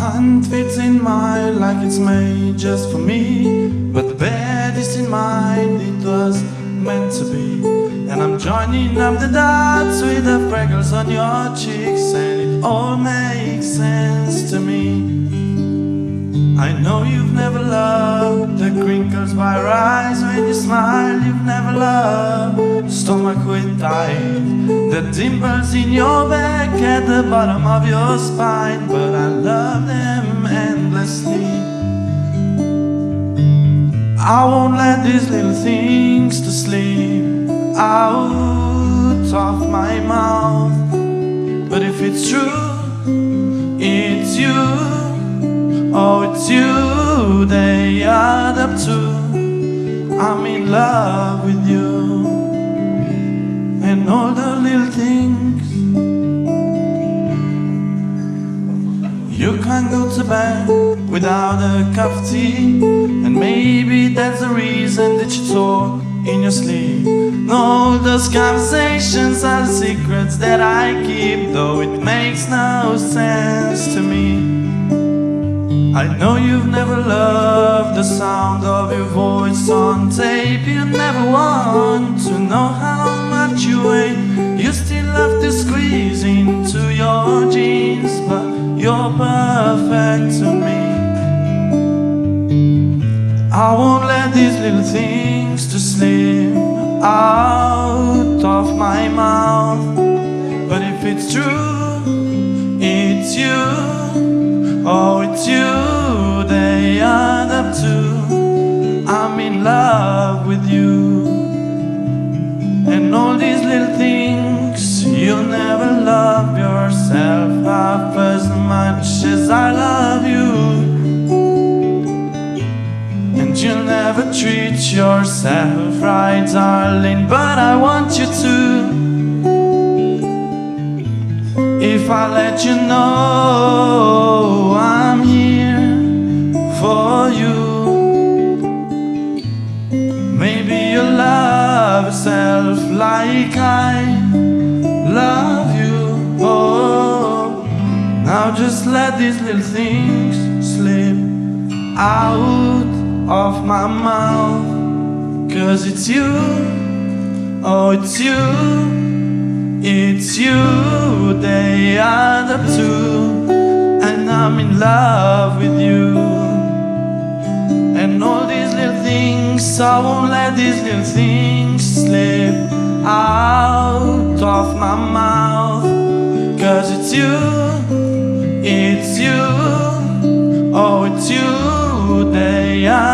Hand fits in mine like it's made just for me, but the bed is in mine, it was meant to be. And I'm joining up the dots with the freckles on your cheeks, and it all makes sense to me. I know you've never loved the crinkles by your eyes when you smile. You've never loved the stomach with tight, the dimples in your back at the bottom of your spine. But I love them endlessly. I won't let these little things to sleep out of my mouth. But if it's true, it's you. Oh, it's you they add up to. I'm in love with you. And all the little things. You can't go to bed without a cup of tea, and maybe that's the reason that you talk in your sleep. No, those conversations are the secrets that I keep, though it makes no sense to me. I know you've never loved the sound of your voice on tape. You never want to know how much you weigh. You still love to squeeze into your jeans, but you're perfect to me. I won't let these little things to slip out of my mouth. But if it's true, it's you. Oh, it's you they add up to. I'm in love with you. And all these little things. You'll never love yourself half as much as I love you. And you'll never treat yourself right, darling, but I want you to. If I let you know I'm here for you, maybe you'll love yourself like I love you. Oh, now just let these little things slip out of my mouth. 'Cause it's you, oh it's you. It's you they add up to, and I'm in love with you. And all these little things, I won't let these little things slip out of my mouth. 'Cause it's you, oh it's you they add